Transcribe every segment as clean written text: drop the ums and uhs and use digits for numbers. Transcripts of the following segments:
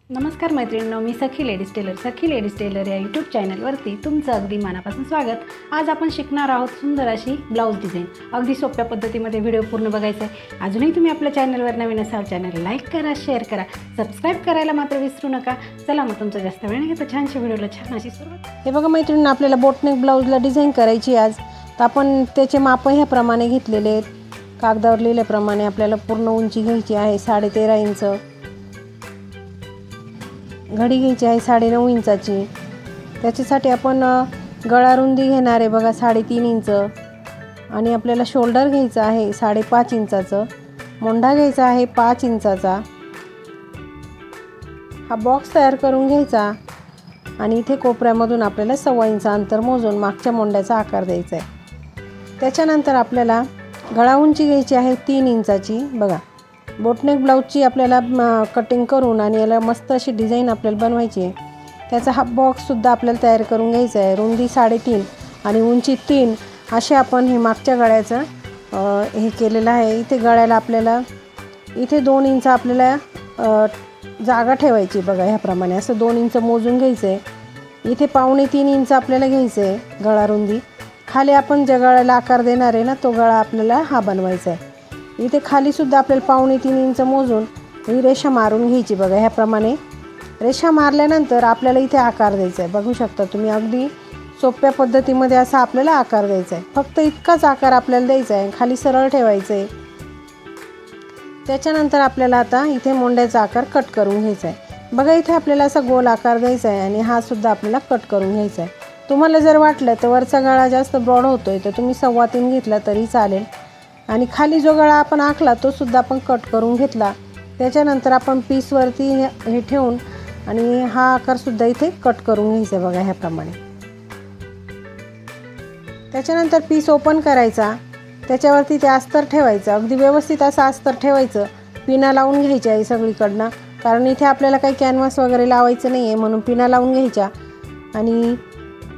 नमस्कार मैत्रिणींनो, मी सखी ladies tailor या यूट्यूब चॅनलवरती तुमचं अगदी मनापासून स्वागत। आज आपण शिकणार आहोत सुंदर अशी ब्लाऊज डिझाईन। अगदी सोप्या पद्धतीमध्ये व्हिडिओ पूर्ण बघायचा आहे। अजूनही तुम्ही आपल्या चॅनलवर नवीन असाल चॅनल लाईक करा, शेअर करा, सबस्क्राईब करायला मात्र विसरू नका। चला मग तुमचं जास्त वेळ नाही घेता छानशा व्हिडिओला छान अशी सुरुवात। हे बघा मैत्रिणींनो, आपल्याला बोटनेक ब्लाऊजला डिझाईन करायची आज। तर आपण त्याचे माप ह्याप्रमाणे घेतलेले आहेत। कागदावर लिहिल्याप्रमाणे आपल्याला पूर्ण उंची घ्यायची आहे 13.5 इंच। घडी घ्यायची आहे 9.5 इंचाची। त्याच्यासाठी आपण गळा रुंदी घेणार आहे बघा 3.5 इंच आणि आपल्याला शोल्डर घ्यायचा आहे 5.5 इंचाचं। मोंढा घ्यायचा आहे 5 इंचाचा। हा बॉक्स तयार करून घ्यायचा आणि इथे कोपऱ्यामधून आपल्याला 1.25 इंच अंतर मोजून मागच्या मोंढ्याचा आकार द्यायचा आहे। त्याच्यानंतर आपल्याला गळा उंची घ्यायची आहे 3 इंचाची। बघा बोटनेक ब्लाऊजची आपल्याला कटिंग करून आणि याला मस्त अशी डिझाईन आपल्याला बनवायची आहे। त्याचा हा बॉक्ससुद्धा आपल्याला तयार करून घ्यायचा आहे। रुंदी 3.5 आणि उंची 3 असे आपण हे मागच्या गळ्याचं हे केलेलं आहे। इथे गळ्याला आपल्याला इथे 2 इंच आपल्याला जागा ठेवायची बघा ह्याप्रमाणे असं 2 इंच मोजून घ्यायचं आहे। इथे 2.25 इंच आपल्याला घ्यायचं आहे गळा रुंदी। खाली आपण ज्या गळ्याला आकार देणार आहे ना तो गळा आपल्याला हा बनवायचा आहे। इथे खाली सुद्धा आपल्याला 2.25 इंच मोजून ही रेषा मारून घ्यायची बघा ह्याप्रमाणे। रेषा मारल्यानंतर आपल्याला इथे आकार द्यायचा आहे। बघू शकता तुम्ही अगदी सोप्या पद्धतीमध्ये असा आपल्याला आकार द्यायचा आहे। फक्त इतकाच आकार आपल्याला द्यायचा आहे, खाली सरळ ठेवायचं आहे। त्याच्यानंतर आपल्याला आता इथे मोंड्याचा आकार कट करून घ्यायचा आहे। बघा इथे आपल्याला असा गोल आकार द्यायचा आहे आणि हा सुद्धा आपल्याला कट करून घ्यायचा आहे। तुम्हाला जर वाटलं तर वरचा गळा जास्त ब्रॉड होतोय तर तुम्ही 3.25 घेतला तरी चालेल आणि खाली जो गळा आपण आखला तो सुद्धा आपण कट करून घेतला। त्याच्यानंतर आपण पीसवरती हे ठेवून आणि हा आकार सुद्धा इथे कट करून घ्यायचा बघा ह्याप्रमाणे। त्याच्यानंतर पीस ओपन करायचा, त्याच्यावरती ते अस्तर ठेवायचं। अगदी व्यवस्थित असं अस्तर ठेवायचं। पिना लावून घ्यायच्या आहे सगळीकडनं, कारण इथे आपल्याला काही कॅनव्हास वगैरे लावायचं नाही आहे म्हणून पिना लावून घ्यायच्या आणि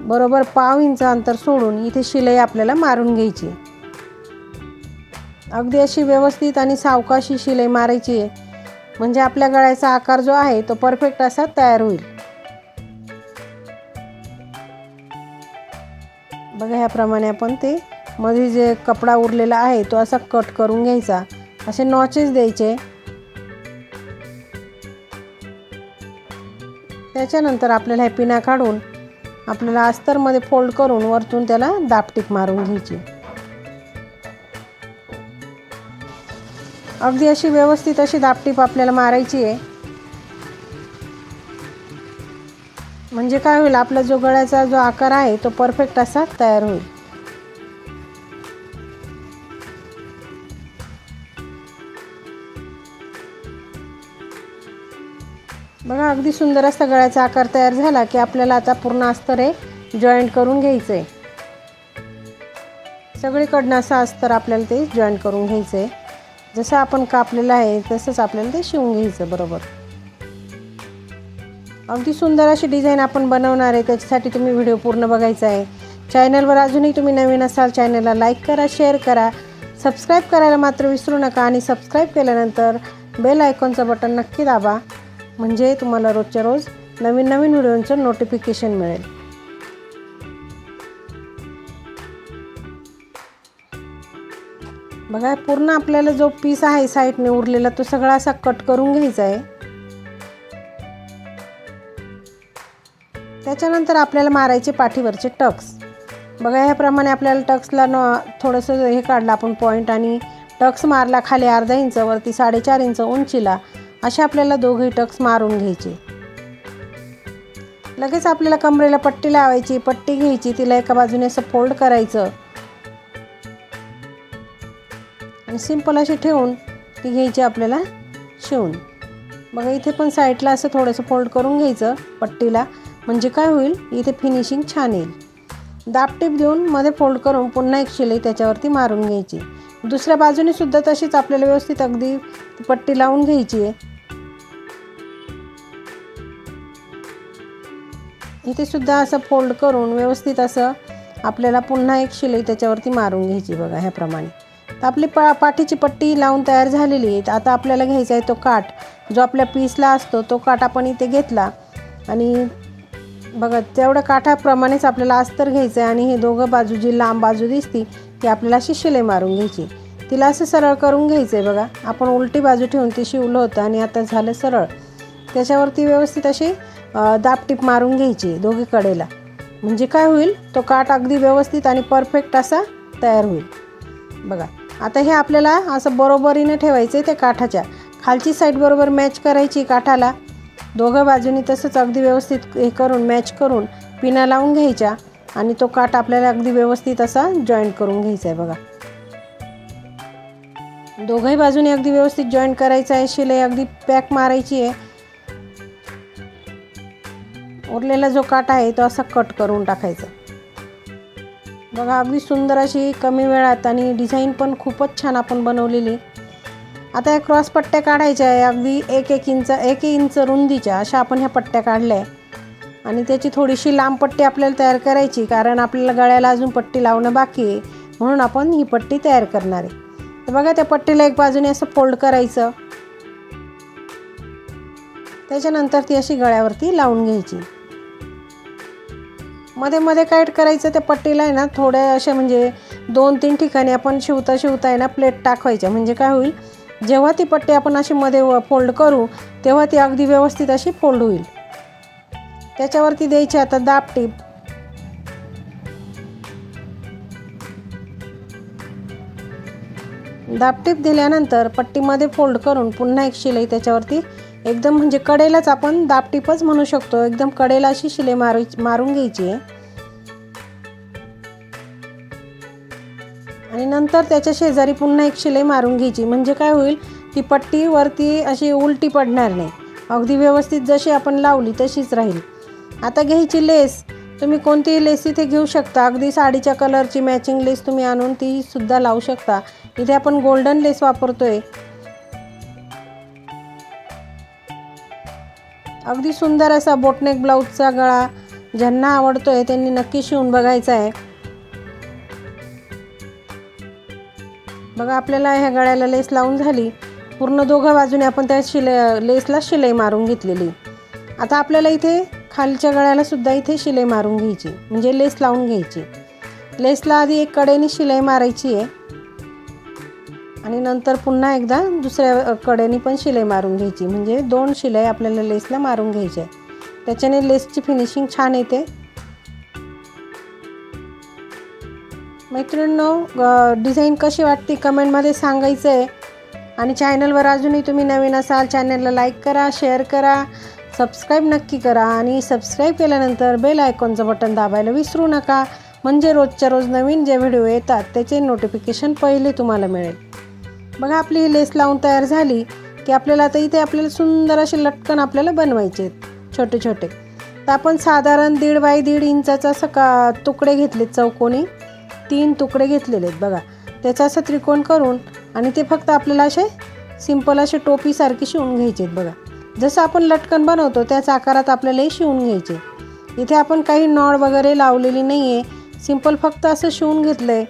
बरोबर 1.5 इंच अंतर सोडून इथे शिलाई आपल्याला मारून घ्यायची। अगदी अशी व्यवस्थित आणि सावकाशी शिलाई मारायची आहे म्हणजे आपल्या गळ्याचा आकार जो आहे तो परफेक्ट असा तयार होईल। बघा ह्याप्रमाणे आपण ते मध्ये जे कपडा उरलेला आहे तो असा कट करून घ्यायचा। असे नॉचेस द्यायचे। त्याच्यानंतर आपल्याला हे पिना काढून आपल्याला अस्तरमध्ये फोल्ड करून वरतून त्याला दापटीप मारून घ्यायची। अगदी अशी व्यवस्थित अशी दापटीप आपल्याला मारायची आहे म्हणजे काय होईल, आपला जो गळ्याचा जो आकार आहे तो परफेक्ट असा तयार होईल। बघा अगदी सुंदर असा गळ्याचा आकार तयार झाला की आपल्याला आता पूर्ण अस्तर हे जॉईंट करून घ्यायचं आहे। सगळीकडनं असं अस्तर आपल्याला ते जॉईंट करून घ्यायचं आहे। जसं आपण कापलेलं आहे तसंच आपल्याला ते शिवून घ्यायचं बरोबर। अगदी सुंदर अशी डिझाईन आपण बनवणार आहे, त्याच्यासाठी तुम्ही व्हिडिओ पूर्ण बघायचा आहे। चॅनलवर अजूनही तुम्ही नवीन असाल चॅनलला लाईक करा, शेअर करा, सबस्क्राईब करायला मात्र विसरू नका आणि सबस्क्राईब केल्यानंतर बेल आयकॉनचं बटन नक्की दाबा म्हणजे तुम्हाला रोजच्या रोज नवीन नवीन व्हिडिओचं नोटिफिकेशन मिळेल। बघा पूर्ण आपल्याला जो पीस आहे साईडने उरलेला तो सगळा असा कट करून घ्यायचा आहे। त्याच्यानंतर आपल्याला मारायचे पाठीवरचे टक्स। बघा ह्याप्रमाणे आपल्याला टक्सला थोडंसं हे काढलं आपण पॉईंट आणि टक्स मारला खाली 1/2 इंच वरती 4.5 इंच उंचीला असे आपल्याला दोघे टक्स मारून घ्यायचे। लगेच आपल्याला कमरेला पट्टी लावायची। पट्टी घ्यायची, तिला एका बाजूने असं फोल्ड करायचं आणि सिंपल अशी ठेवून ती घ्यायची आपल्याला शिवून। बघा इथे पण साईडला असं थोडंसं फोल्ड करून घ्यायचं पट्टीला म्हणजे काय होईल, इथे फिनिशिंग छान येईल। दापटीप देऊन मध्ये फोल्ड करून पुन्हा एक शिलाई त्याच्यावरती मारून घ्यायची। दुसऱ्या बाजूने सुद्धा तशीच आपल्याला व्यवस्थित अगदी पट्टी लावून घ्यायची आहे। इथे सुद्धा असं फोल्ड करून व्यवस्थित असं आपल्याला पुन्हा एक शिलाई त्याच्यावरती मारून घ्यायची बघा ह्याप्रमाणे। तर आपली पाठीची पट्टी लावून तयार झालेली आहे। आता आपल्याला घ्यायचा आहे तो काठ। जो आपल्या पीसला असतो तो काठ आपण इथे घेतला आणि बघा तेवढ्या काठाप्रमाणेच आपल्याला अस्तर घ्यायचं आहे आणि हे दोघं बाजू जी लांब बाजू दिसती ती आपल्याला अशी शिलाई मारून घ्यायची. तिला असं सरळ करून घ्यायचं आहे. बघा आपण उलटी बाजू ठेवून ती शिवलं होतं आणि आता झालं सरळ. त्याच्यावरती व्यवस्थित अशी दाबटीप मारून घ्यायची दोघी कडेला. म्हणजे काय होईल, तो काठ अगदी व्यवस्थित आणि परफेक्ट असा तयार होईल. बघा आता हे आपल्याला असं बरोबरीने ठेवायचं आहे. ते काठाच्या खालची साईड बरोबर मॅच करायची काठाला. दोघं बाजूनी तसंच अगदी व्यवस्थित हे करून मॅच करून पिना लावून घ्यायच्या आणि तो काठ आपल्याला अगदी व्यवस्थित असा जॉईंट करून घ्यायचा आहे. बघा दोघंही बाजूने अगदी व्यवस्थित जॉईंट करायचं आहे. शिलाई अगदी पॅक मारायची आहे. उरलेला जो काठ आहे तो असा कट करून टाकायचा. बघा अगदी सुंदर अशी कमी वेळात आणि डिझाईन पण खूपच छान आपण बनवलेली. आता या क्रॉस पट्ट्या काढायच्या आहे. अगदी एक इंच रुंदीच्या अशा आपण ह्या पट्ट्या काढल्या आहे आणि त्याची थोडीशी लांब पट्टी आपल्याला तयार करायची, कारण आपल्याला गळ्याला अजून पट्टी लावणं बाकी आहे, म्हणून आपण ही पट्टी तयार करणार आहे. तर बघा त्या पट्टीला एक बाजूने असं फोल्ड करायचं. त्याच्यानंतर ती अशी गळ्यावरती लावून घ्यायची. मध्ये मध्ये काय करायचं, त्या पट्टीला आहे ना थोड्या अशा म्हणजे 2-3 ठिकाणी आपण शिवता आहे ना प्लेट टाकायच्या. म्हणजे काय होईल, जेव्हा ती पट्टी आपण अशी मध्ये फोल्ड करू तेव्हा ती अगदी व्यवस्थित अशी फोल्ड होईल. त्याच्यावरती द्यायची आता दाबटीप. दाबटीप दिल्यानंतर पट्टीमध्ये फोल्ड करून पुन्हा एक शिलाई त्याच्यावरती एकदम म्हणजे कडेलाच आपण दाबटीपच म्हणू शकतो, एकदम कडेला अशी शिलाई मारून घ्यायची आहे. आणि नंतर त्याच्या शेजारी पुन्हा एक शिलाई मारून घ्यायची. म्हणजे काय होईल, ती पट्टी वरती अशी उलटी पडणार नाही, अगदी व्यवस्थित जशी आपण लावली तशीच राहील. आता घ्यायची लेस. तुम्ही कोणतीही लेस इथे घेऊ शकता. अगदी साडीच्या कलरची मॅचिंग लेस तुम्ही आणून ती सुद्धा लावू शकता. इथे आपण गोल्डन लेस वापरतोय. अगदी सुंदर असा बोटनेक ब्लाऊजचा गळा ज्यांना आवडतोय त्यांनी नक्की शिवून बघायचा आहे. बघा आपल्याला ह्या गळ्याला लेस लावून झाली. पूर्ण दोघं बाजूने आपण त्या लेसला शिलाई मारून घेतलेली. आता आपल्याला इथे खालच्या गळ्याला सुद्धा इथे शिलाई मारून घ्यायची, म्हणजे लेस लावून घ्यायची. लेसला आधी एक कडेने शिलाई मारायची आहे आणि नंतर पुन्हा एकदा दुसऱ्या कडेने पण शिलाई मारून घ्यायची. म्हणजे 2 शिलाई आपल्याला लेसला मारून घ्यायची आहे. त्याच्याने लेसची फिनिशिंग छान येते. मैत्रिणींनो, डिझाईन कशी वाटते कमेंटमध्ये सांगायचं आहे. आणि चॅनलवर अजूनही तुम्ही नवीन असाल चॅनलला लाईक करा, शेअर करा, सबस्क्राईब नक्की करा. आणि सबस्क्राईब केल्यानंतर बेल आयकॉनचं बटन दाबायला विसरू नका, म्हणजे रोजच्या रोज नवीन जे व्हिडिओ येतात त्याचे नोटिफिकेशन पहिले तुम्हाला मिळेल. बघा आपली ही लेस लावून तयार झाली की आपल्याला आता इथे आपल्याला सुंदर असे लटकन आपल्याला बनवायचे आहेत छोटे छोटे. तर आपण साधारण 1.5 बाय 1.5 इंचाचा असं तुकडे घेतलेत, चौकोनी 3 तुकडे घेतलेले आहेत. बघा त्याचा असं त्रिकोण करून आणि ते फक्त आपल्याला असे सिंपल असे टोपीसारखे शिवून घ्यायचे आहेत. बघा जसं आपण लटकन बनवतो त्याच आकारात आपल्याला हे शिवून घ्यायचे. इथे आपण काही नॉड वगैरे लावलेली नाही आहे, सिंपल फक्त असं शिवून घेतलं आहे.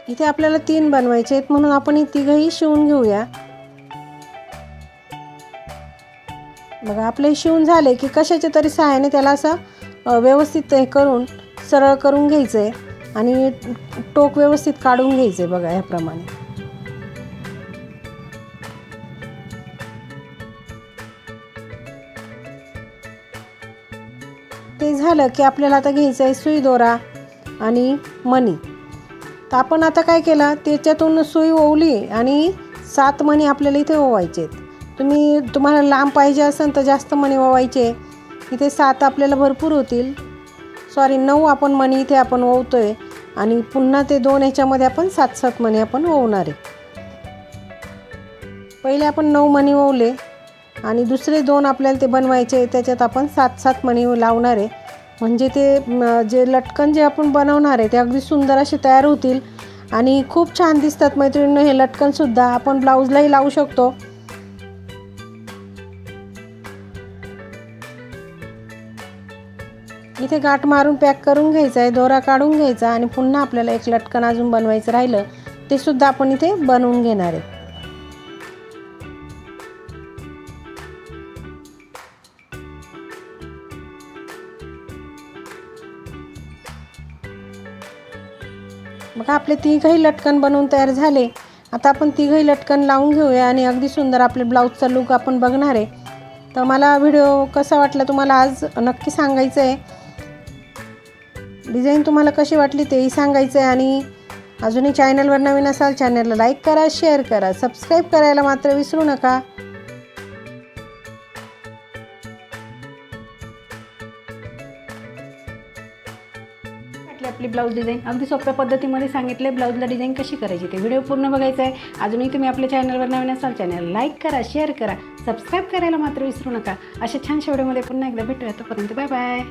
इथे आपल्याला 3 बनवायचे आहेत, म्हणून आपण ही तिघंही शिवून घेऊया. बघा आपले हे शिवून झाले की कशाच्या तरी सहाय्याने त्याला असं व्यवस्थित हे करून सरळ करून घ्यायचं आहे आणि टोक व्यवस्थित काढून घ्यायचं आहे. बघा याप्रमाणे. ते झालं की आपल्याला आता घ्यायचं आहे सुई दोरा आणि मणी. तर आपण आता काय केलं, त्याच्यातून सुई ओवली आणि 7 मणी आपल्याला इथे ओवायचे आहेत. तुम्हाला लांब पाहिजे असेल तर जास्त मणी ओवायचे. इथे 7 आपल्याला भरपूर होतील. 9 आपण मणी इथे आपण ओवतोय आणि पुन्हा ते 2 ह्याच्यामध्ये आपण 7-7 मणी आपण ओवणार आहे. पहिले आपण 9 मणी ओवले आणि दुसरे 2 आपल्याला ते बनवायचे, त्याच्यात आपण 7-7 मणी लावणार आहे. म्हणजे ते जे लटकन जे आपण बनवणार आहे ते अगदी सुंदर असे तयार होतील आणि खूप छान दिसतात. मैत्रिणींनो, हे लटकनसुद्धा आपण ब्लाऊजलाही लावू शकतो. इथे गाठ मारून पॅक करून घ्यायचा आहे, दोरा काढून घ्यायचा आणि पुन्हा आपल्याला एक लटकन अजून बनवायचं राहिलं ते सुद्धा आपण इथे बनवून घेणार आहे. बघा आपले तिघही लटकन बनवून तयार झाले. आता आपण तिघही लटकन लावून घेऊया आणि अगदी सुंदर आपले ब्लाऊजचा लूक आपण बघणार आहे. तर मला व्हिडिओ कसा वाटला तुम्हाला आज नक्की सांगायचं आहे. डिझाईन तुम्हाला कशी वाटली तेही सांगायचं आहे. आणि अजूनही चॅनलवर नवीन असाल चॅनलला लाईक करा, शेअर करा, सबस्क्राईब करायला मात्र विसरू नका. आपली ब्लाऊज डिझाईन अगदी सोप्या पद्धतीमध्ये सांगितले. ब्लाऊजला डिझाईन कशी करायची ते व्हिडिओ पूर्ण बघायचा आहे. अजूनही तुम्ही आपल्या चॅनलवर नवीन असाल चॅनल लाईक करा, शेअर करा, सबस्क्राईब करायला मात्र विसरू नका. अशा छानशा व्हिडिओमध्ये पुन्हा एकदा भेटूया. तोपर्यंत बाय बाय.